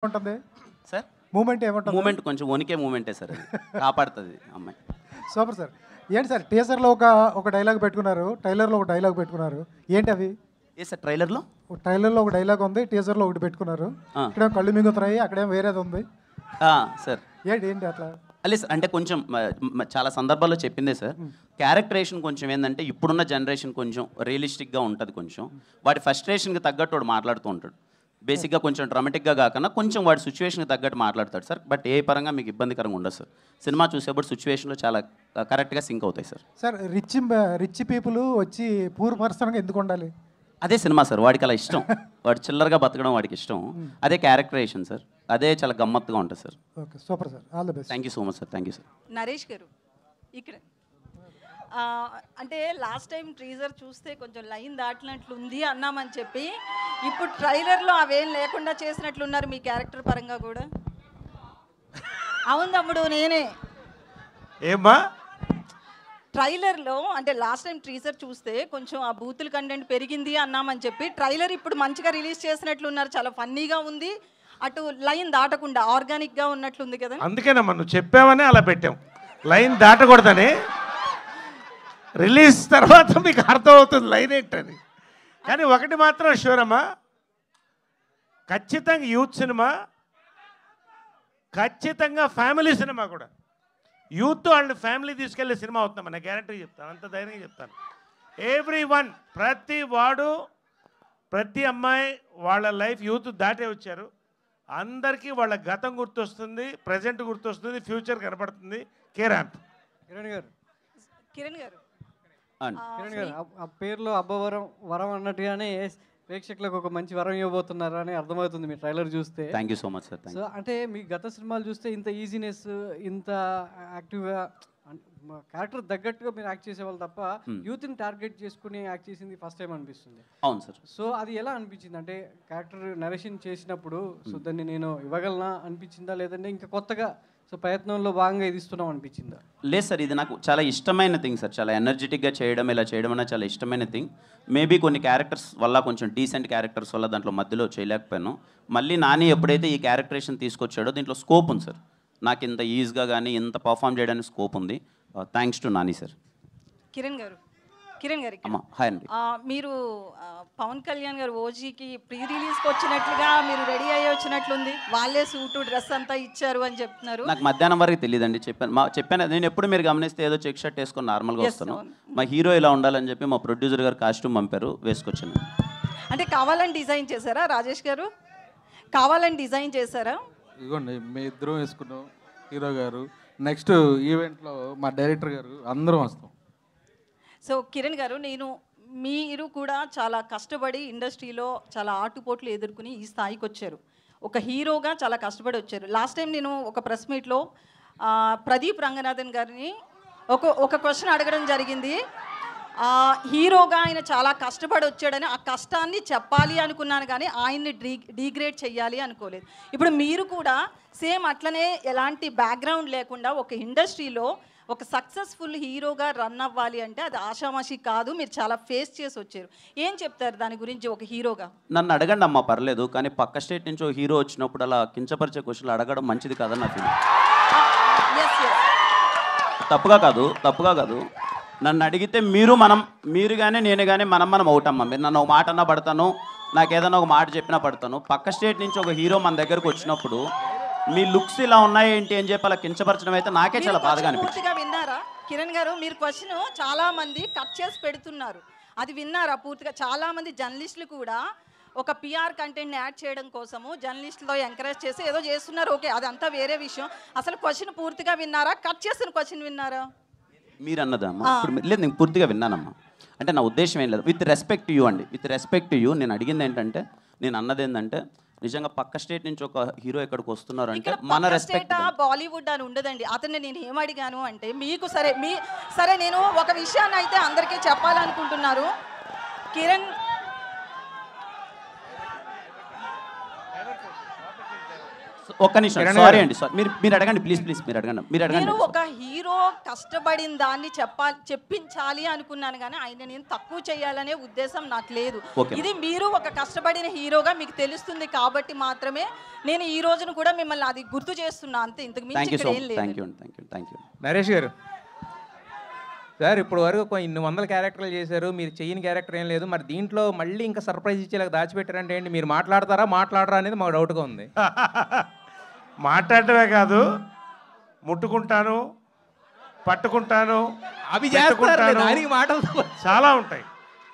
ఉంటుంది sir moment ఏమంటుంది moment కొంచెం వణికే మూమెంటే సార్ అది కాపాడుతుంది అమ్మాయి. Super sir. ఏంటి సార్ టీజర్లో ఒక డైలాగ్ పెట్టుకున్నారు, ట్రైలర్లో ఒక డైలాగ్ పెట్టుకున్నారు, ఏంటి అవి? ఏ సార్ ట్రైలర్లో ట్రైలర్లో ఒక డైలాగ్ ఉంది, టీజర్లో ఒకటి పెట్టుకున్నారు. ఇక్కడ కళ్ళు మింగుతున్నాయి, అక్కడేం వేరేది ఉంది. సార్ ఏంటి ఏంటి అట్లా? అలే సార్ అంటే కొంచెం చాలా సందర్భాల్లో చెప్పిందే సార్, క్యారెక్టరేషన్ కొంచెం ఏంటంటే ఇప్పుడున్న జనరేషన్ కొంచెం రియలిస్టిక్గా ఉంటుంది. కొంచెం వాడి ఫస్ట్రేషన్కి తగ్గట్టు వాడు మాట్లాడుతూ ఉంటాడు. బేసిక్గా కొంచెం డ్రామాటిక్గా కాకుండా కొంచెం వాడి సిచ్యువేషన్కి తగ్గట్టు మాట్లాడతాడు సార్. బట్ ఏ పరంగా మీకు ఇబ్బందికరంగా ఉండదు సార్. సినిమా చూసేప్పుడు సిచ్యువేషన్లో చాలా కరెక్ట్గా సింక్ అవుతాయి సార్. సార్ రిచ్ పీపుల్ వచ్చి పూర్ పర్సన్గా ఎందుకు ఉండాలి? అదే సినిమా సార్, వాడికి అలా ఇష్టం. వాడు చిల్లరగా బతకడం వాడికి ఇష్టం. అదే క్యారెక్టరేషన్ సార్, అదే చాలా గమ్మత్తుగా ఉంటుంది sir. Okay super sir, all the best. Thank you so much sir. Thank you sir. Naresh గారు ఇక్కడ అంటే లాస్ట్ టైం టీజర్ చూస్తే కొంచెం లైన్ దాటినట్లుంది అన్నామని చెప్పి ఇప్పుడు ట్రైలర్లో అవేం లేకుండా చేసినట్లున్నారు మీ క్యారెక్టర్ పరంగా కూడా. అవును తమ్ముడు, నేనే ఏమ్మా ట్రైలర్లో అంటే లాస్ట్ టైం టీజర్ చూస్తే కొంచెం ఆ బూతుల కంటెంట్ పెరిగింది అన్నామని చెప్పి ట్రైలర్ ఇప్పుడు మంచిగా రిలీజ్ చేసినట్లున్నారు, చాలా ఫన్నీగా ఉంది, అటు లైన్ దాటకుండా ఆర్గానిక్గా ఉన్నట్లుంది కదా. అందుకేనమ్మా నువ్వు చెప్పావని అలా పెట్టాం, లైన్ దాటకూడదని. రిలీజ్ తర్వాత మీకు అర్థమవుతుంది లైన్ ఏంటని. కానీ ఒకటి మాత్రం షూర్ అమ్మా, ఖచ్చితంగా యూత్ సినిమా, ఖచ్చితంగా ఫ్యామిలీ సినిమా కూడా. యూత్ వాళ్ళని ఫ్యామిలీ తీసుకెళ్లే సినిమా అవుతుందమ్మా, నేను గ్యారెంటీ చెప్తాను, అంత ధైర్యంగా చెప్తాను. ఎవ్రీ వన్, ప్రతి వాడు, ప్రతి అమ్మాయి వాళ్ళ లైఫ్ యూత్ దాటే వచ్చారు. అందరికీ వాళ్ళ గతం గుర్తొస్తుంది, ప్రజెంట్ గుర్తొస్తుంది, ఫ్యూచర్ కనపడుతుంది. కిరణ్ కిరణ్ గారు ఆ పేరులో అబ్బవరం వరం అన్నట్టుగానే ప్రేక్షకులకు ఒక మంచి వరం ఇవ్వబోతున్నారని అర్థమవుతుంది మీ ట్రైలర్ చూస్తే. Thank you so much sir. So అంటే మీ గత సినిమాలు చూస్తే ఇంత ఈజీనెస్, ఇంత యాక్టివ్గా క్యారెక్టర్ తగ్గట్టుగా మీరు యాక్ట్ చేసేవాళ్ళు తప్ప యూత్ని టార్గెట్ చేసుకుని యాక్ట్ చేసింది ఫస్ట్ టైం అనిపిస్తుంది. అవును సార్. సో అది ఎలా అనిపించింది? అంటే క్యారెక్టర్ నరేషన్ చేసినప్పుడు సో దాన్ని నేను ఇవ్వగలనా అనిపించిందా, లేదంటే ఇంకా కొత్తగా సో ప్రయత్నంలో భాగంగా ఇది ఇస్తున్నాం అనిపించిందా? లేదు సార్, ఇది నాకు చాలా ఇష్టమైన థింగ్ సార్. చాలా ఎనర్జెటిక్గా చేయడం, ఇలా చేయడం అన్న చాలా ఇష్టమైన థింగ్. మేబీ కొన్ని క్యారెక్టర్స్ వల్ల, కొంచెం డీసెంట్ క్యారెక్టర్స్ వల్ల దాంట్లో మధ్యలో చేయలేకపోయాను. మళ్ళీ నాని ఎప్పుడైతే ఈ క్యారెక్టరేషన్ తీసుకొచ్చాడో దీంట్లో స్కోప్ ఉంది సార్. నాకు ఇంత ఈజీగా కానీ ఇంత పర్ఫామ్ చేయడానికి స్కోప్ ఉంది. Thanks to Nani sir. Kiran గారు అమ్మా హాయ్ అండి. మీరు పవన్ కళ్యాణ్ గారు ఓజీకి ప్రీ రిలీజ్కి వచ్చినట్లుగా మీరు రెడీ అయ్యి వచ్చినట్లుంది, వాళ్ళే సూటు డ్రెస్ అంతా ఇచ్చారు అని చెప్తున్నారు. నాకు మధ్యాహ్నం వరకు తెలియదండి, చెప్పాను. నేను ఎప్పుడు మీరు గమనిస్తే ఏదో చెక్ షర్ట్ వేసుకొని నార్మల్గా వస్తాను. మా హీరో ఇలా ఉండాలని చెప్పి మా ప్రొడ్యూసర్ గారు కాస్ట్యూమ్ పంపారు, వేసుకొచ్చాను. అంటే కావాలని డిజైన్ చేశారా రాజేష్ గారు? కావాలని డిజైన్ చేశారా? ఇదిగోండి మీ ఇద్దరం వేసుకున్నాం, హీరో గారు, నెక్స్ట్ ఈవెంట్లో మా డైరెక్టర్ గారు, అందరం వస్తాం. సో కిరణ్ గారు, మీరు కూడా చాలా కష్టపడి ఇండస్ట్రీలో చాలా ఆటుపోట్లు ఎదుర్కొని ఈ స్థాయికి వచ్చారు. ఒక హీరోగా చాలా కష్టపడి వచ్చారు. లాస్ట్ టైం నేను ఒక ప్రెస్ మీట్లో ప్రదీప్ రంగనాథన్ గారిని ఒక క్వశ్చన్ అడగడం జరిగింది. హీరోగా ఆయన చాలా కష్టపడి వచ్చాడని, ఆ కష్టాన్ని చెప్పాలి అనుకున్నాను కానీ ఆయన్ని డీగ్రేడ్ చేయాలి అనుకోలేదు. ఇప్పుడు మీరు కూడా సేమ్ అట్లనే ఎలాంటి బ్యాక్గ్రౌండ్ లేకుండా ఒక ఇండస్ట్రీలో ఒక సక్సెస్ఫుల్ హీరోగా రన్ అవ్వాలి అంటే అది ఆషామాషి కాదు, మీరు చాలా ఫేస్ చేసి వచ్చారు. ఏం చెప్తారు దాని గురించి ఒక హీరోగా? నన్ను అడగండి అమ్మా, పర్లేదు. కానీ పక్క స్టేట్ నుంచి ఒక హీరో వచ్చినప్పుడు అలా కించపరిచే క్వశ్చన్లు అడగడం మంచిది కాదని నా ఫీలింగ్. తప్పుగా కాదు. నన్ను అడిగితే మీరు కానీ నేను కానీ మనం అవుటమ్మా. మీరు నన్ను ఒక మాట అన్నా పడతాను, నాకు ఏదైనా ఒక మాట చెప్పినా పడతాను. పక్క స్టేట్ నుంచి ఒక హీరో మన దగ్గరకు వచ్చినప్పుడు మీ లుక్స్ ఇలా ఉన్నాయి ఏంటి అని చెప్పి అలా కించపరచడం అయితే నాకే చాలా బాధగా అనిపించింది. పూర్తిగా విన్నారా కిరణ్ గారు? మీరు క్వశ్చన్ చాలా మంది కట్ చేసి పెడుతున్నారు, అది విన్నారా పూర్తిగా? చాలా మంది జర్నలిస్టులు కూడా ఒక పిఆర్ కంటెంట్ని యాడ్ చేయడం కోసము జర్నలిస్టులో ఎంకరేజ్ చేసి ఏదో చేస్తున్నారు. ఓకే, అదంతా వేరే విషయం. అసలు క్వశ్చన్ పూర్తిగా విన్నారా? కట్ చేసిన క్వశ్చన్ విన్నారా? మీరు అన్నదమ్మా ఇప్పుడు లేదు, నేను పూర్తిగా విన్నానమ్మా. అంటే నా ఉద్దేశం ఏం లేదు, విత్ రెస్పెక్ట్ యూ అండి, విత్ రెస్పెక్ట్ యూ. నేను అడిగింది ఏంటంటే, నేను అన్నది ఏంటంటే, నిజంగా పక్క స్టేట్ నుంచి ఒక హీరో ఎక్కడికి వస్తున్నారు అంటే మన రెస్పెక్ట్. బాలీవుడ్ అని ఉండదండి. అతన్ని నేను ఏమడిగాను అంటే, మీకు సరే నేను ఒక విషయాన్ని అయితే అందరికీ చెప్పాలనుకుంటున్నారు. కిరణ్ ఒక్క నిమిషం, సారీ అండి, సారీ, మీరు అడగండి ప్లీజ్, మీరు అడగండి, నేను ఒక హీరో కష్టపడిన దాన్ని చెప్పించాలి అనుకున్నాను, కానీ ఆయన నేను తక్కువ చేయాలనే ఉద్దేశం నాకు లేదు. ఇది మీరు ఒక కష్టపడిన హీరోగా మీకు తెలుస్తుంది కాబట్టి మాత్రమే నేను ఈ రోజును కూడా మిమ్మల్ని అది గుర్తు చేస్తున్నా, అంతే, ఇంతకు మించి ఇక్కడ ఏం లేదు. నరేష్ గారు సార్, ఇప్పుడు వరకు ఇన్ని వందల క్యారెక్టర్లు చేశారు, మీరు చేయని క్యారెక్టర్ ఏం లేదు, మరి దీంట్లో మళ్ళీ ఇంకా సర్ప్రైజ్ ఇచ్చేలాగా దాచిపెట్టారంటే ఏంటి? మీరు మాట్లాడరా అనేది మాకు డౌట్గా ఉంది. మాట్లాడటమే కాదు, ముట్టుకుంటాను, పట్టుకుంటాను, అవి చేస్తారు, మాటలతో చాలా ఉంటాయి.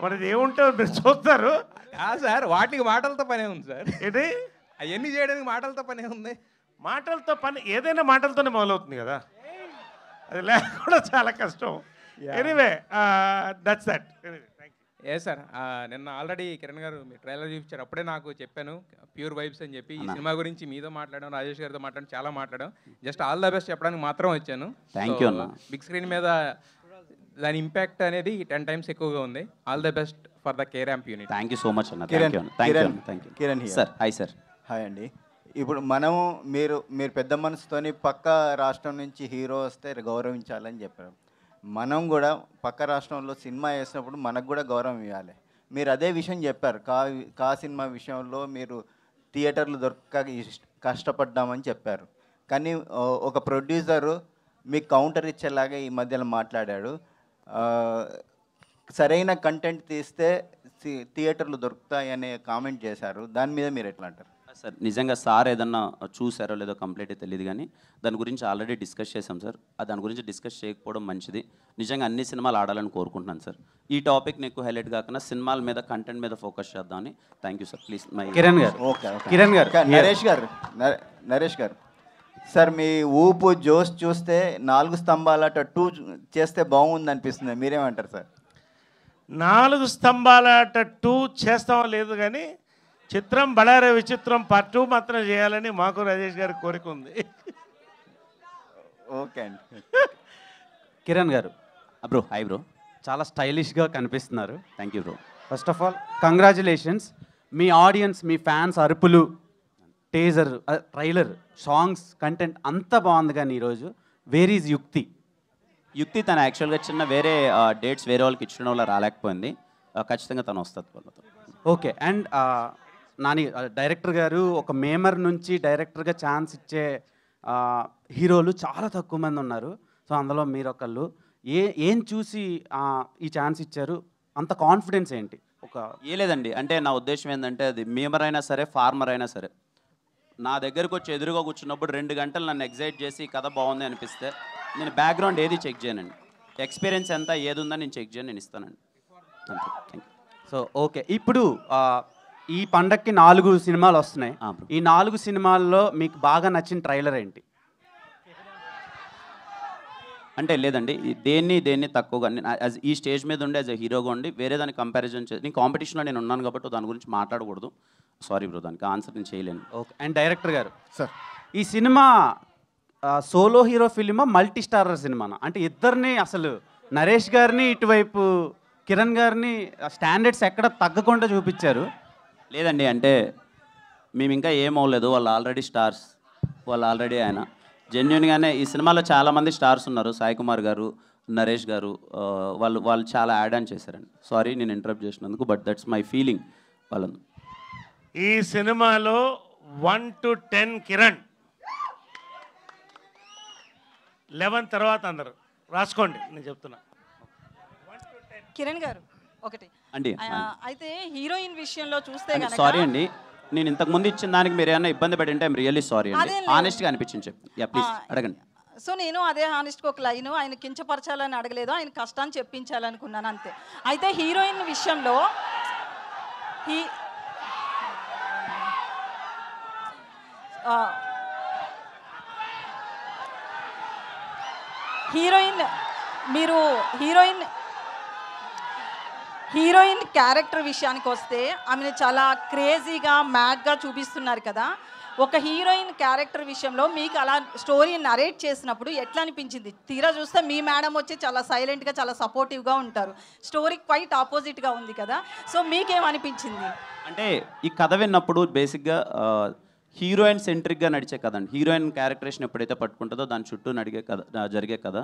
మరి ఏముంటే మీరు చూస్తారు సార్, వాటికి మాటలతో పనే ఉంది సార్. ఏంటి అవన్నీ చేయడానికి మాటలతో పనే ఉంది. మాటలతో పని ఏదైనా మాటలతోనే మొదలవుతుంది కదా, అది లేకుండా చాలా కష్టం. Anyway that's that. సార్, నిన్న ఆల్రెడీ కిరణ్ గారు మీ ట్రైలర్ చూపించారు, అప్పుడే నాకు చెప్పాను ప్యూర్ వైబ్స్ అని చెప్పి. ఈ సినిమా గురించి మీతో మాట్లాడాం, రాజేష్ గారితో మాట్లాడాం, చాలా మాట్లాడాం. జస్ట్ ఆల్ ద బెస్ట్ చెప్పడానికి మాత్రం వచ్చాను. బిగ్ స్క్రీన్ మీద దాని ఇంపాక్ట్ అనేది 10 times ఎక్కువగా ఉంది. All the best for the కేరాంప్ unit. Thank you so much అన్న. Kiran sir. Hi sir. Hi అండి. ఇప్పుడు మీరు పెద్ద మనసుతోని పక్క రాష్ట్రం నుంచి హీరో వస్తే గౌరవించాలని చెప్పారు. మనం కూడా పక్క రాష్ట్రంలో సినిమా వేసినప్పుడు మనకు కూడా గౌరవం ఇవ్వాలి. మీరు అదే విషయం చెప్పారు, కా సినిమా విషయంలో మీరు థియేటర్లు దొరక్క కష్టపడ్డామని చెప్పారు. కానీ ఒక ప్రొడ్యూసరు మీకు కౌంటర్ ఇచ్చేలాగా ఈ మధ్యలో మాట్లాడాడు. సరైన కంటెంట్ తీస్తే థియేటర్లు దొరుకుతాయి అనే కామెంట్ చేశారు. దాని మీద మీరు ఎట్లా అంటారు? సార్, నిజంగా సార్ ఏదన్నా చూసారో లేదో కంప్లీట్గా తెలియదు, కానీ దాని గురించి ఆల్రెడీ డిస్కస్ చేసాం సార్. దాని గురించి డిస్కస్ చేయకపోవడం మంచిది. నిజంగా అన్ని సినిమాలు ఆడాలని కోరుకుంటున్నాను సార్. ఈ టాపిక్ని ఎక్కువ హైలైట్ కాకుండా సినిమాల మీద, కంటెంట్ మీద ఫోకస్ చేద్దామని. Thank you sir. Please Kiran గారు. ఓకే. నరేష్ గారు సార్, మీ ఊపు జోష్ చూస్తే 4 స్తంభాలట 2 చేస్తే బాగుంది అనిపిస్తుంది, మీరేమంటారు సార్? 4 స్తంభాలట 2 చేస్తామో లేదు, కానీ చిత్రం బళారే విచిత్రం పార్ట్ 2 మాత్రం చేయాలని మాకు రాజేష్ గారి కోరిక ఉంది. ఓకే అండి. కిరణ్ గారు. Bro, hi bro. చాలా స్టైలిష్గా కనిపిస్తున్నారు. Thank you bro. First of all congratulations. Me audience, me fans అరుపులు, టేజర్, ట్రైలర్, సాంగ్స్, కంటెంట్ అంతా బాగుంది. కానీ ఈరోజు వేర్ ఈజ్ యుక్తి తను యాక్చువల్గా చిన్న వేరే డేట్స్ వేరే వాళ్ళకి ఇచ్చిన వల్ల రాలేకపోయింది. ఖచ్చితంగా తను వస్తుంది వాళ్ళతో. ఓకే. అండ్ నాని డైరెక్టర్ గారు, ఒక మేమర్ నుంచి డైరెక్టర్గా ఛాన్స్ ఇచ్చే హీరోలు చాలా తక్కువ మంది ఉన్నారు. సో అందులో మీరు ఒకళ్ళు. ఏం చూసి ఈ ఛాన్స్ ఇచ్చారు? అంత కాన్ఫిడెన్స్ ఏంటి? లేదండి, అంటే నా ఉద్దేశం ఏంటంటే, అది మేమర్ అయినా సరే, ఫార్మర్ అయినా సరే, నా దగ్గరకు వచ్చి ఎదురుగా కూర్చున్నప్పుడు 2 గంటలు నన్ను ఎగ్జైట్ చేసి కథ బాగుంది అనిపిస్తే నేను బ్యాక్గ్రౌండ్ ఏది చెక్ చేయనండి. ఎక్స్పీరియన్స్ ఎంత ఏది ఉందని నేను చెక్ చేయను, నేను ఇస్తానండి. అంతే. Thank you. సో ఓకే, ఇప్పుడు ఈ పండక్కి 4 సినిమాలు వస్తున్నాయి. ఈ 4 సినిమాల్లో మీకు బాగా నచ్చిన ట్రైలర్ ఏంటి? అంటే లేదండి, దేన్ని తక్కువగా ఈ స్టేజ్ మీద ఉండి యాజ్ ఎ హీరోగా ఉండి వేరే దాన్ని కంపారిజన్ చేసి, నేను కాంపిటీషన్లో నేను ఉన్నాను కాబట్టి దాని గురించి మాట్లాడకూడదు. సారీ బ్రో, దానికి ఆన్సర్ నేను చేయలేను. ఓకే. అండ్ డైరెక్టర్ గారు సార్, ఈ సినిమా సోలో హీరో ఫిలిమా, మల్టీ స్టారర్ సినిమానా? అంటే ఇద్దరిని, అసలు నరేష్ గారిని, ఇటువైపు కిరణ్ గారిని స్టాండర్డ్స్ ఎక్కడ తగ్గకుండా చూపించారు. లేదండి, అంటే మేము ఇంకా ఏం అవ్వలేదు. వాళ్ళు ఆల్రెడీ స్టార్స్, వాళ్ళు ఆల్రెడీ ఆయన జెన్యున్గానే. ఈ సినిమాలో చాలామంది స్టార్స్ ఉన్నారు. సాయి కుమార్ గారు, నరేష్ గారు, వాళ్ళు చాలా యాడ్ ఆన్ చేశారండి. సారీ నేను ఇంటరప్ట్ చేసినందుకు, బట్ దట్స్ మై ఫీలింగ్. వాళ్ళను ఈ సినిమాలో 1 to 10 కిరణ్, 11 తర్వాత అందరు రాసుకోండి, నేను చెప్తున్నా. కిరణ్ గారు ఒకటి అండి, అయితే హీరోయిన్ విషయంలో చూస్తే గనక, సారీ అండి, నేను ఇంతకు ముందు ఇచ్చిన దానికి మీరు ఏమైనా ఇబ్బంది పడి ఉంటే ఐఎమ్ రియల్లీ సారీ అండి. ఆనెస్ట్గా అనిపించింది చెప్పండి. యా ప్లీజ్ అడగండి. సో నేను అదే హానెస్ట్గా ఒక లైన్, ఆయన కించపరచాలని అడగలేదు, ఆయన కష్టాన్ని చెప్పించాలనుకున్నాను అంతే. అయితే హీరోయిన్ విషయంలో హీరోయిన్ క్యారెక్టర్ విషయానికి వస్తే ఆమెను చాలా క్రేజీగా, మ్యాడ్గా చూపిస్తున్నారు కదా. ఒక హీరోయిన్ క్యారెక్టర్ విషయంలో మీకు అలా స్టోరీ నరేట్ చేసినప్పుడు ఎట్లా అనిపించింది? తీరా చూస్తే మీ మేడం వచ్చి చాలా సైలెంట్గా, చాలా సపోర్టివ్గా ఉంటారు. స్టోరీ క్వైట్ ఆపోజిట్గా ఉంది కదా. సో మీకేమనిపించింది? అంటే ఈ కథ విన్నప్పుడు బేసిక్గా హీరోయిన్ సెంట్రిక్గా నడిచే కథ అండి. హీరోయిన్ క్యారెక్టరేషన్ ఎప్పుడైతే పట్టుకుంటుందో దాని చుట్టూ నడిగే కథ, జరిగే కథ.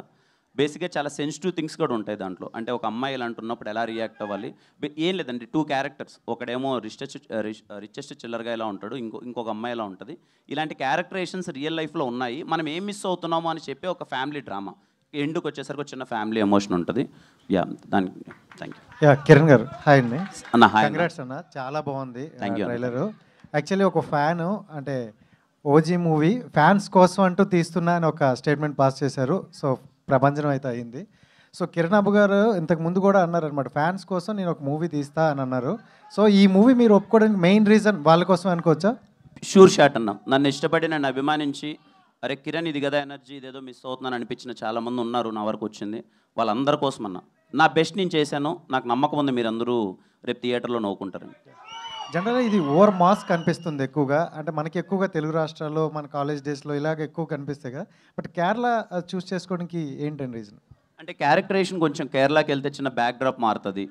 బేసిక్గా చాలా సెన్సిటివ్ థింగ్స్ కూడా ఉంటాయి దాంట్లో. అంటే ఒక అమ్మాయి ఇలా అంటున్నప్పుడు ఎలా రియాక్ట్ అవ్వాలి, ఏం లేదండి. 2 క్యారెక్టర్స్, ఒకడేమో రిచెస్ట్ చిల్లర్గా ఇలా ఉంటాడు, ఇంకొక అమ్మాయి ఇలా ఉంటుంది. ఇలాంటి క్యారెక్టరేషన్స్ రియల్ లైఫ్లో ఉన్నాయి. మనం ఏం మిస్ అవుతున్నామో అని చెప్పి ఒక ఫ్యామిలీ డ్రామా. ఎండుకు వచ్చేసరికి చిన్న ఫ్యామిలీ ఎమోషన్ ఉంటుంది. యా, దానికి థ్యాంక్ యూ. కిరణ్ గారు హాయ్ అండి. అన్న హాయ్. కంగ్రాట్స్ అన్న, చాలా బాగుంది థ్యాంక్ యూ. ట్రైలరు. యాక్చువల్లీ ఒక ఫ్యాను, అంటే ఓజీ మూవీ ఫ్యాన్స్ కోసం అంటూ తీస్తున్నా అని ఒక స్టేట్మెంట్ పాస్ చేశారు. సో ప్రభంజనం అయితే అయింది. సో కిరణ్ అబ్బు గారు ఇంతకు ముందు కూడా అన్నారు అనమాట, ఫ్యాన్స్ కోసం నేను ఒక మూవీ తీస్తా అని అన్నారు. సో ఈ మూవీ మీరు ఒప్పుకోవడానికి మెయిన్ రీజన్ వాళ్ళ కోసం అనుకోవచ్చా? షూర్ షాట్ అన్న. నన్ను ఇష్టపడి, నన్ను అభిమానించి, అరే కిరణ్ ఇది కదా ఎనర్జీ, ఇదేదో మిస్ అవుతున్నాను అనిపించిన చాలామంది ఉన్నారు. నా వరకు వచ్చింది వాళ్ళందరి కోసం అన్న. నా బెస్ట్ నేను చేశాను. నాకు నమ్మకం ఉంది మీరందరూ రేపు థియేటర్లో నవ్వుకుంటారని. జనరల్గా ఇది ఓవర్ మాస్ కనిపిస్తుంది ఎక్కువగా, అంటే మనకి ఎక్కువగా తెలుగు రాష్ట్రాల్లో మన కాలేజ్ డేస్లో ఇలాగ ఎక్కువ కనిపిస్తాయి కదా. బట్ కేరళ చూస్ చేసుకోవడానికి ఏంటండి రీజన్? అంటే క్యారెక్టరేషన్ కొంచెం కేరళకి వెళ్తే చిన్న బ్యాక్ డ్రాప్ మారుతుంది.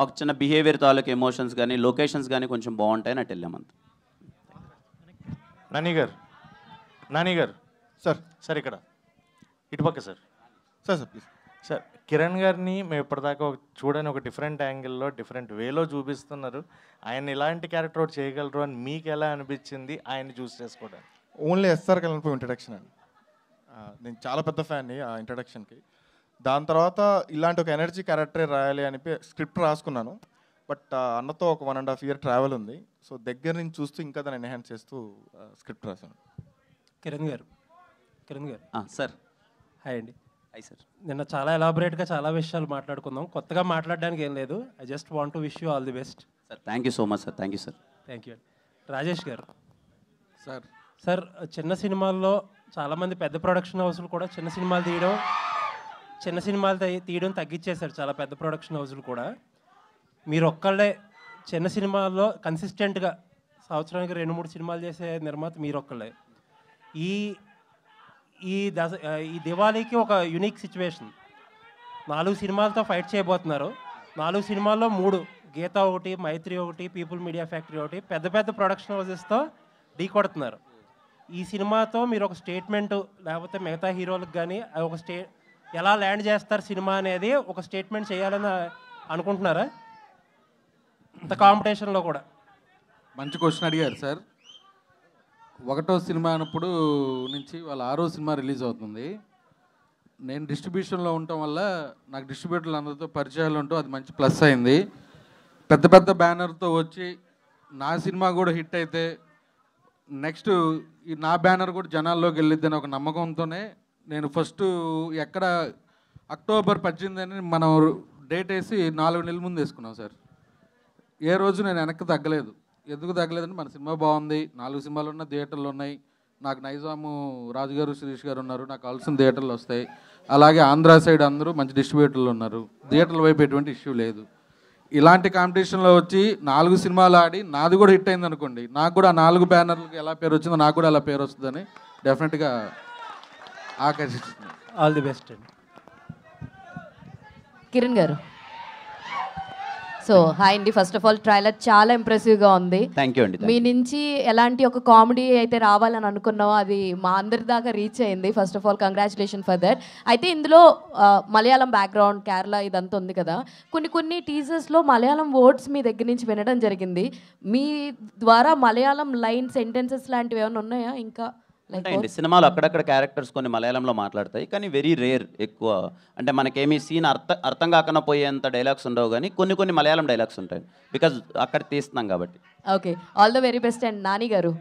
ఒక చిన్న బిహేవియర్ తాలూకు ఎమోషన్స్ కానీ లొకేషన్స్ కానీ కొంచెం బాగుంటాయని అటు వెళ్ళామంత. నాని గారు సార్ ఇక్కడ ఇటుపక్క సార్ ప్లీజ్ సార్. కిరణ్ గారిని మేము ఇప్పటిదాకా చూడని ఒక డిఫరెంట్ యాంగిల్లో డిఫరెంట్ వేలో చూపిస్తున్నారు. ఆయన ఇలాంటి క్యారెక్టర్ ఒకటి చేయగలరు అని మీకు ఎలా అనిపించింది ఆయన చూస్ చేసుకోవడానికి? ఓన్లీ ఎస్ఆర్ కలన్పై ఇంట్రడక్షన్ అండి. నేను చాలా పెద్ద ఫ్యాన్ని ఆ ఇంట్రడక్షన్కి. దాని తర్వాత ఇలాంటి ఒక ఎనర్జీ క్యారెక్టర్ రాయాలి అని స్క్రిప్ట్ రాసుకున్నాను. బట్ అన్నతో ఒక 1.5 year ట్రావెల్ ఉంది. సో దగ్గర నుంచి చూస్తూ ఇంకా దాన్ని ఎన్హాన్స్ చేస్తూ స్క్రిప్ట్ రాశాను. కిరణ్ గారు సార్ హాయ్ అండి. Hi sir. నిన్న చాలా ఎలాబొరేట్గా చాలా విషయాలు మాట్లాడుకుందాం. కొత్తగా మాట్లాడడానికి ఏం లేదు. I just want to wish you all the best sir. Thank you so much sir. Thank you sir. Thank you అండి. రాజేష్ గారు సార్ చిన్న సినిమాల్లో చాలామంది పెద్ద ప్రొడక్షన్ హౌస్లు కూడా చిన్న సినిమాలు తీయడం తగ్గించేశారు. చాలా పెద్ద ప్రొడక్షన్ హౌస్లు కూడా. మీరు ఒక్కళ్ళే చిన్న సినిమాల్లో కన్సిస్టెంట్గా సంవత్సరానికి 2-3 సినిమాలు చేసే నిర్మాత మీరు ఒక్కళ్ళే. ఈ దివాళీకి ఒక యూనిక్ సిచ్యువేషన్. 4 సినిమాలతో ఫైట్ చేయబోతున్నారు. 4 సినిమాల్లో 3, గీత ఒకటి, మైత్రి ఒకటి, పీపుల్ మీడియా ఫ్యాక్టరీ ఒకటి, పెద్ద పెద్ద ప్రొడక్షన్ హౌసెస్తో ఢీ కొడుతున్నారు. ఈ సినిమాతో మీరు ఒక స్టేట్మెంట్, లేకపోతే మిగతా హీరోలకు కానీ ఒక ఎలా ల్యాండ్ చేస్తారు సినిమా అనేది ఒక స్టేట్మెంట్ చేయాలని అనుకుంటున్నారా? ఇంత కాంపిటీషన్లో కూడా. మంచి క్వశ్చన్ అడిగారు సార్. 1వ సినిమా అన్నప్పుడు నుంచి వాళ్ళ 6వ సినిమా రిలీజ్ అవుతుంది. నేను డిస్ట్రిబ్యూషన్లో ఉండటం వల్ల నాకు డిస్ట్రిబ్యూటర్లు అందరితో పరిచయాలు ఉంటూ అది మంచి ప్లస్ అయింది. పెద్ద పెద్ద బ్యానర్తో వచ్చి నా సినిమా కూడా హిట్ అయితే నెక్స్ట్ నా బ్యానర్ కూడా జనాల్లోకి వెళ్ళిద్దని ఒక నమ్మకంతోనే నేను ఫస్ట్ ఎక్కడ అక్టోబర్ 18 అని మనం డేట్ వేసి 4 నెలల ముందు వేసుకున్నాం సార్. ఏ రోజు నేను వెనక్కి తగ్గలేదు. ఎందుకు తగ్గలేదంటే మన సినిమా బాగుంది, 4 సినిమాలు ఉన్న థియేటర్లు ఉన్నాయి, నాకు నైజాము రాజు గారు శిరీష్ గారు ఉన్నారు, నాకు కావాల్సిన థియేటర్లు వస్తాయి. అలాగే ఆంధ్ర సైడ్ అందరూ మంచి డిస్ట్రిబ్యూటర్లు ఉన్నారు. థియేటర్ల వైపు ఎటువంటి ఇష్యూ లేదు. ఇలాంటి కాంపిటీషన్లో వచ్చి 4 సినిమాలు ఆడి నాది కూడా హిట్ అయింది అనుకోండి, నాకు కూడా 4 బ్యానర్లకు ఎలా పేరు వచ్చిందో నాకు కూడా అలా పేరు వస్తుందని డెఫినెట్గా ఆకర్షిస్తుంది. ఆల్ ది బెస్ట్ అండి. కిరణ్ గారు సో హాయ్ అండి. ఫస్ట్ ఆఫ్ ఆల్ ట్రైలర్ చాలా ఇంప్రెసివ్గా ఉంది. థ్యాంక్ యూ అండి. మీ నుంచి ఎలాంటి ఒక కామెడీ అయితే రావాలని అనుకున్నామో అది మా అందరి దాకా రీచ్ అయింది. First of all congratulation for that. అయితే ఇందులో మలయాళం బ్యాక్గ్రౌండ్, కేరళ ఇదంతా ఉంది కదా. కొన్ని టీజర్స్లో మలయాళం వర్డ్స్ మీ దగ్గర నుంచి వినడం జరిగింది. మీ ద్వారా మలయాళం లైన్ సెంటెన్సెస్ లాంటివి ఏమైనా ఉన్నాయా? ఇంకా ఉంటాయండి సినిమాలు అక్కడక్కడ క్యారెక్టర్స్ కొన్ని మలయాళంలో మాట్లాడతాయి, కానీ వెరీ రేర్. ఎక్కువ అంటే మనకేమీ సీన్ అర్థం కాకుండా పోయేంత డైలాగ్స్ ఉండవు, కానీ కొన్ని మలయాళం డైలాగ్స్ ఉంటాయి బికాజ్ అక్కడ తీస్తున్నాం కాబట్టి. Okay, all the very best. And Nani గారు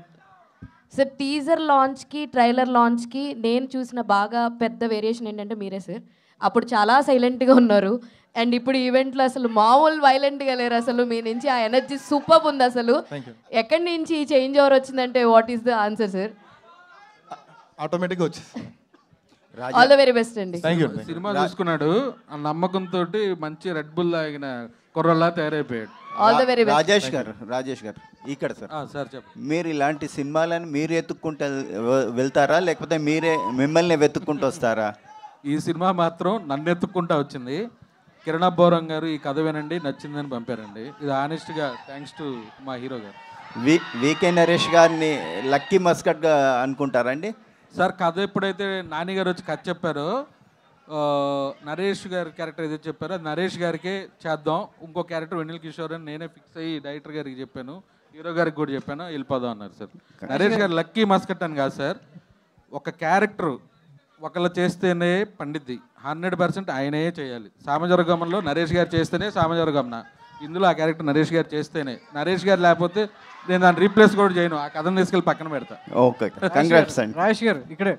సార్, టీజర్ లాంచ్కి ట్రైలర్ లాంచ్కి నేను చూసిన బాగా పెద్ద వేరియేషన్ ఏంటంటే మీరే సార్. అప్పుడు చాలా సైలెంట్గా ఉన్నారు అండ్ ఇప్పుడు ఈవెంట్లో అసలు మామూలు వైలెంట్గా లేరు. అసలు మీ నుంచి ఆ ఎనర్జీ సూపర్ ఉంది. అసలు ఎక్కడి నుంచి ఈ చేంజ్ ఓవర్ వచ్చిందంటే what is the answer sir? ఆటోమేటిక్గా వచ్చేసి ఆల్ ద వెరీ బెస్ట్ అండి. సినిమా చూసుకున్నాడు, ఆ నమ్మకంతో మంచి రెడ్ బుల్ తాగిన కుర్రలా తయారైపోయాడు. All the very best. Rajesh గారు ఇక్కడ సార్ చెప్పండి. మీరు ఇలాంటి సినిమాలను మీరు ఎత్తుక్కుంటూ వెళ్తారా, లేకపోతే మీరే మిమ్మల్ని వెతుక్కుంటూ వస్తారా? ఈ సినిమా మాత్రం నన్ను ఎత్తుక్కుంటా వచ్చింది. కిరణ్ అబ్బోరం గారు ఈ కథ వినండి నచ్చిందని పంపారండి. ఇది ఆనెస్ట్గా థ్యాంక్స్ టు మా హీరో గారు. వికే నరేష్ గారిని లక్కీ మస్కట్గా అనుకుంటారండి? సార్ కథ ఎప్పుడైతే నాని గారు వచ్చి కథ చెప్పారో నరేష్ గారి క్యారెక్టర్ ఏదైతే చెప్పారో అది నరేష్ గారికే చేద్దాం, ఇంకో క్యారెక్టర్ వెన్నెల కిషోర్ అని నేనే ఫిక్స్ అయ్యి డైరెక్టర్ గారికి చెప్పాను, హీరో గారికి కూడా చెప్పాను, వెళ్ళిపోదాం అన్నారు సార్. నరేష్ గారు లక్కీ మస్కట్ అని కాదు సార్, ఒక క్యారెక్టర్ ఒకళ్ళు చేస్తేనే పండిద్ది, 100% ఆయనే చేయాలి. సామజవరగమనంలో నరేష్ గారు చేస్తేనే సామజవరగమన, ఇందులో ఆ క్యారెక్టర్ నరేష్ గారు చేస్తేనే. నరేష్ గారు లేకపోతే నేను దాన్ని రీప్లేస్ కూడా చేయను, ఆ కథను తీసుకెళ్ళి పక్కన పెడతా. ఓకే, కంగ్రాట్స్ అండి. రాజేష్ గారు ఇక్కడే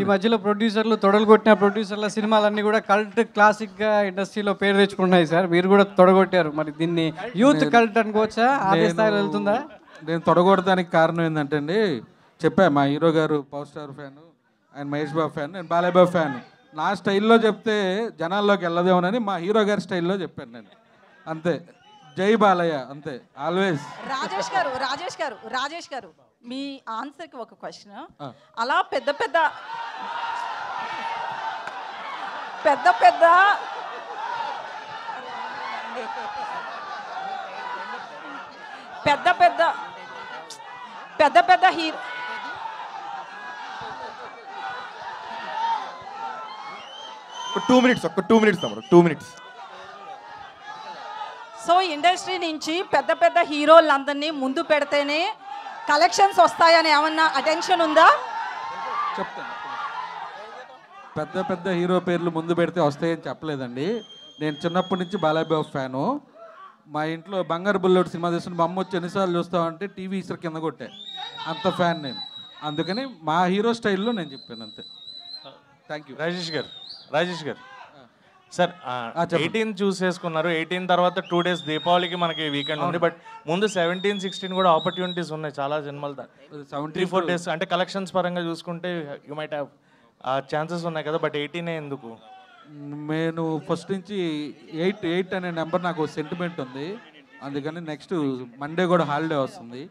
ఈ మధ్యలో ప్రొడ్యూసర్లు తొడలు కొట్టిన ప్రొడ్యూసర్ల సినిమాలన్నీ కూడా కల్ట్ క్లాసిక్గా ఇండస్ట్రీలో పేరు తెచ్చుకున్నాయి సార్. మీరు కూడా తొడగొట్టారు, మరి దీన్ని యూత్ కల్ట్ అనుకోవచ్చా? అదే స్థాయిలో వెళ్తుందా? నేను తొడగొడడానికి కారణం ఏంటంటే అండి, చెప్పా మా హీరో గారు పవర్ స్టార్ ఫ్యాను, ఆయన మహేష్ బాబు ఫ్యాన్, నేను బాలయ్య బాబు ఫ్యాన్. నా స్టైల్లో చెప్తే జనాల్లోకి వెళ్ళదేమోనని మా హీరో గారి స్టైల్లో చెప్పాను నేను, అంతే. జై బాలయ్య, అంతే, ఆల్వేస్. రాజేష్ గారు మీ ఆన్సర్కి ఒక క్వశ్చన్. అలా పెద్ద పెద్ద హీరో ఒక 2 minutes తమ్ముడు, 2 minutes. సో ఇండస్ట్రీ నుంచి పెద్ద హీరోలందరినీ ముందు పెడితేనే కలెక్షన్స్ వస్తాయని ఏమన్నా అటెన్షన్ ఉందా? చెప్తాను. పెద్ద హీరో పేర్లు ముందు పెడితే వస్తాయని చెప్పలేదండి. నేను చిన్నప్పటి నుంచి బాలయ్య బాబు ఫ్యాను. మా ఇంట్లో బంగారు బుల్లెట్ సినిమా చూస్తుంటే మా అమ్మ వచ్చి ఎన్నిసార్లు చూస్తామంటే టీవీ ఇసురు కింద కొట్టే, అంత ఫ్యాన్ నేను. అందుకని మా హీరో స్టైల్లో నేను చెప్పాను, అంతే. Thank you. రాజేష్ గారు సార్ 18 చూసేసుకున్నారు. 18 తర్వాత 2 days దీపావళికి మనకి వీకెండ్ ఉంది. బట్ ముందు 17, 16 కూడా ఆపర్చునిటీస్ ఉన్నాయి చాలా సినిమాలు. 3-4 days అంటే కలెక్షన్స్ పరంగా చూసుకుంటే యూ మైట్ హ్యావ్ ఛాన్సెస్ ఉన్నాయి కదా, బట్ 18 ఎందుకు? నేను ఫస్ట్ నుంచి 8 అనే నెంబర్ నాకు సెంటిమెంట్ ఉంది. అందుకని నెక్స్ట్ మండే కూడా హాలిడే వస్తుంది.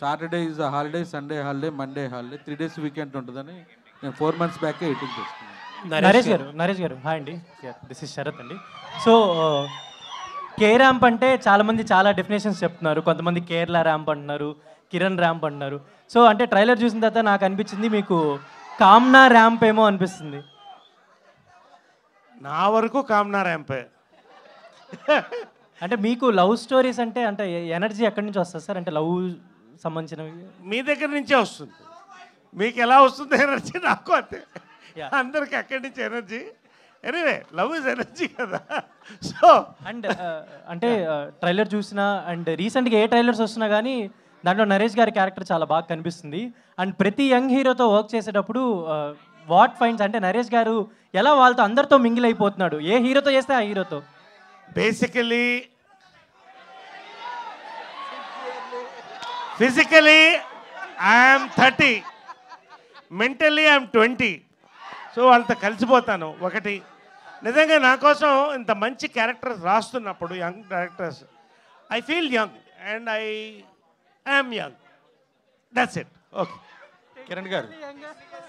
Saturday is holiday, Sunday holiday, Monday holiday, 3 days weekend ఉంటుందని నేను 4 months బ్యాకే 18 చేసుకున్నాను. నరేష్ గారు హాయ్ అండి, దిస్ ఇస్ శరత్ అండి. సో కే ర్యాంప్ అంటే చాలామంది చాలా డెఫినేషన్స్ చెప్తున్నారు. కొంతమంది కేరళ ర్యాంప్ అంటున్నారు, కిరణ్ ర్యాంప్ అంటున్నారు. సో అంటే ట్రైలర్ చూసిన తర్వాత నాకు అనిపించింది మీకు కామ్నా ర్యాంప్ ఏమో అనిపిస్తుంది. నా వరకు కామ్నా ర్యాంపే. అంటే మీకు లవ్ స్టోరీస్ అంటే ఎనర్జీ ఎక్కడి నుంచి వస్తుంది సార్? అంటే లవ్ సంబంధించినవి మీ దగ్గర నుంచే వస్తుంది. మీకు ఎలా వస్తుంది ఎనర్జీ? నాకు అంతే, అందరికి అక్కడి నుంచి energy. Anyway love is energy కదా. సో అండ్ అంటే ట్రైలర్ చూసినా అండ్ రీసెంట్గా ఏ ట్రైలర్స్ వస్తున్నా కానీ దాంట్లో నరేష్ గారి క్యారెక్టర్ చాలా బాగా కనిపిస్తుంది. అండ్ ప్రతి యంగ్ హీరోతో వర్క్ చేసేటప్పుడు వాట్ ఫైండ్స్ అంటే నరేష్ గారు ఎలా వాళ్ళతో అందరితో మింగిల్ అయిపోతున్నాడు, ఏ హీరోతో చేస్తే ఆ హీరోతో. Basically physically I'm 30, mentally I'm 20. So వాళ్ళతో కలిసిపోతాను. ఒకటి నిజంగా నా కోసం ఇంత మంచి క్యారెక్టర్స్ రాస్తున్నప్పుడు young directors I feel young and I am young, that's it. Okay Kiran గారు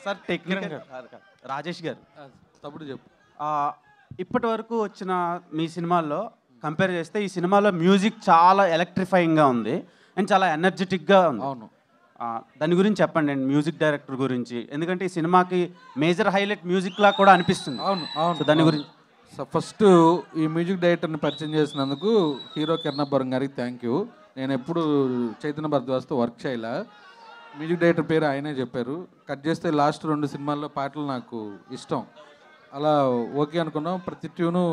సార్, టెక్నికల్ రాజేష్ గారు తప్పుడు చెప్పు. ఇప్పటి వరకు వచ్చిన మీ సినిమాల్లో కంపేర్ చేస్తే ఈ సినిమాలో మ్యూజిక్ చాలా ఎలక్ట్రిఫైయింగ్గా ఉంది అండ్ చాలా ఎనర్జెటిక్గా ఉంది. అవును, దాని గురించి చెప్పండి అండి, మ్యూజిక్ డైరెక్టర్ గురించి. ఎందుకంటే ఈ సినిమాకి మేజర్ హైలైట్ మ్యూజిక్లా కూడా అనిపిస్తుంది. అవును, దాని గురించి. సో ఫస్ట్ ఈ మ్యూజిక్ డైరెక్టర్ని పరిచయం చేసినందుకు హీరో కిరణ్ గారికి థ్యాంక్ యూ. నేను ఎప్పుడు చైతన్య భరద్వాజ్తో వర్క్ చేయలే. మ్యూజిక్ డైరెక్టర్ పేరు ఆయనే చెప్పారు. కట్ చేస్తే లాస్ట్ 2 సినిమాల్లో పాటలు నాకు ఇష్టం, అలా ఓకే అనుకున్నాం. ప్రతి ట్యూను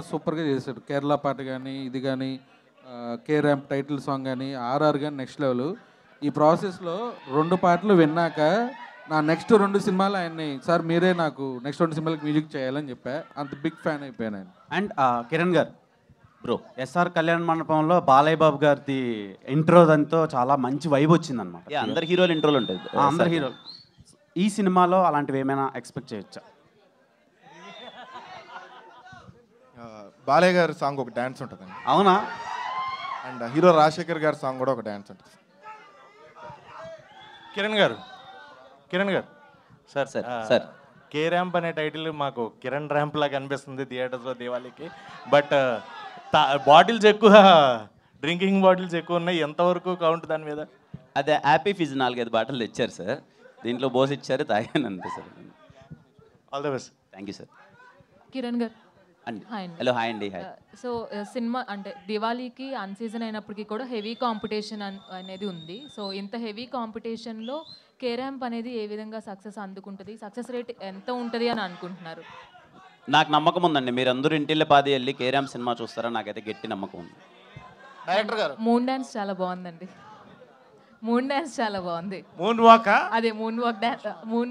సూపర్గా చేశాడు. కేరళ పాట కానీ, ఇది కానీ, కే ర్యాంప్ టైటిల్ సాంగ్ కానీ, ఆర్ఆర్ కానీ నెక్స్ట్ లెవెల్. ఈ ప్రాసెస్లో 2 పాటలు విన్నాక నా నెక్స్ట్ 2 సినిమాలు ఆయన్ని సార్ మీరే నాకు నెక్స్ట్ 2 సినిమాలకు మ్యూజిక్ చేయాలని చెప్పా. అంత బిగ్ ఫ్యాన్ అయిపోయాను ఆయన. అండ్ కిరణ్ గారు బ్రో, ఎస్ఆర్ కళ్యాణ మండపంలో బాలయ్య బాబు గారి ఇంట్రో దాంతో చాలా మంచి వైబ్ వచ్చిందనమాట. అందరు హీరోలు ఇంట్రోలు ఉంటాయి. అందరు హీరోలు. ఈ సినిమాలో అలాంటివి ఏమైనా ఎక్స్పెక్ట్ చేయొచ్చా? బాలయ్య గారి సాంగ్ ఒక డ్యాన్స్ ఉంటుందండి. అవునా? అండ్ హీరో రాజశేఖర్ గారి సాంగ్ కూడా ఒక డ్యాన్స్ ఉంటుంది. కిరణ్ గారు సార్ కే ర్యాంప్ అనే టైటిల్ మాకు కిరణ్ ర్యాంప్ లాగా అనిపిస్తుంది థియేటర్స్లో దివాళీకి. బట్ బాటిల్స్ ఎక్కువ డ్రింకింగ్ బాటిల్స్ ఎక్కువ ఉన్నాయి, ఎంతవరకు కౌంట్ దాని మీద? అదే హ్యాపీ ఫిజ్ 4-5 బాటిల్ తెచ్చారు సార్, దీంట్లో బోస్ ఇచ్చారు, తాగాను అంతే sir. All the best. Thank you sir. Kiran గారు అండి. హాయ్ అండి. హలో హాయ్ అండి. హాయ్. సో సినిమా అంటే దివాళీకి అన్ సీజన్ అయినప్పటికీ కూడా హెవీ కాంపిటీషన్ అనేది ఉంది. సో ఇంత హెవీ కాంపిటీషన్లో కేరాంప్ అనేది ఏ విధంగా సక్సెస్ అందుకుంటుంది, సక్సెస్ రేట్ ఎంత ఉంటుంది అని అనుకుంటున్నారు? నాకు నమ్మకం ఉందండి, మీరు అందరూ ఇంటిల్లి పాది వెళ్ళి కేరామ్ సినిమా చూస్తారా, నాకైతే గట్టి నమ్మకం ఉంది. డైరెక్టర్ గారు మూన్ డాన్స్ చాలా బాగుందండి, మూన్ డాన్స్ చాలా బాగుంది. మూన్ వాకా? అదే మూన్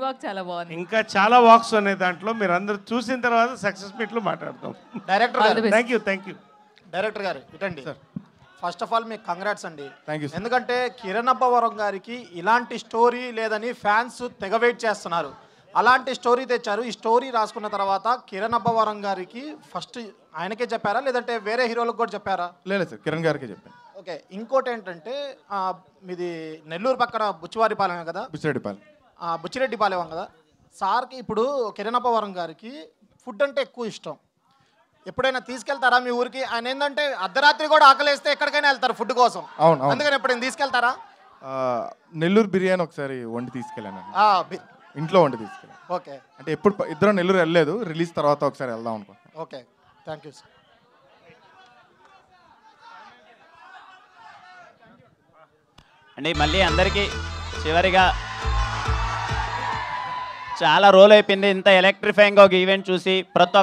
వాక్ చాలా బాగుంది. ఇంకా చాలా వాక్స్ ఉన్నాయి దాంట్లో, మీరు అందరూ చూసిన తర్వాత సక్సెస్ మీట్లో మాట్లాడతాం. డైరెక్టర్ గారు థ్యాంక్ యూ. డైరెక్టర్ గారు ఇటండి. ఫస్ట్ ఆఫ్ ఆల్ మీకు కంగ్రాట్స్ అండి. Thank you. ఎందుకంటే కిరణ్ అబ్బవరం గారికి ఇలాంటి స్టోరీ లేదని ఫ్యాన్స్ తెగ వెయిట్ చేస్తున్నారు. అలాంటి స్టోరీ తెచ్చారు. ఈ స్టోరీ రాసుకున్న తర్వాత కిరణ్ అబ్బవరం గారికి ఫస్ట్ ఆయనకే చెప్పారా లేదంటే వేరే హీరోలకు కూడా చెప్పారా? లేదు సార్, కిరణ్ గారికి చెప్పాను. ఓకే, ఇంకోటి ఏంటంటే మీది నెల్లూరు పక్కన బుచ్చివారిపాలెం కదా? బుచ్చిరెడ్డిపాలెం కదా సార్కి. ఇప్పుడు కిరణ్ అబ్బవరం గారికి ఫుడ్ అంటే ఎక్కువ ఇష్టం. ఎప్పుడైనా తీసుకెళ్తారా మీ ఊరికి? ఆయన ఏంటంటే అర్ధరాత్రి కూడా ఆకలేస్తే ఎక్కడికైనా వెళ్తారు ఫుడ్ కోసం. అవును. అందుకని ఎప్పుడైనా తీసుకెళ్తారా? నెల్లూరు బిర్యానీ ఒకసారి వండి తీసుకెళ్ళాను, ఇంట్లో వండి తీసుకెళ్ళాను. ఓకే, అంటే ఎప్పుడు ఇద్దరు నెల్లూరు వెళ్ళలేదు, రిలీజ్ తర్వాత ఒకసారి వెళ్దాం అనుకుంటున్నాను. Okay, thank you sir. అండి మళ్ళీ అందరికీ చివరిగా చాలా రోల్ అయిపోయింది, ఇంత ఎలక్ట్రిఫైయింగ్గా ఒక ఈవెంట్ చూసి ప్రతి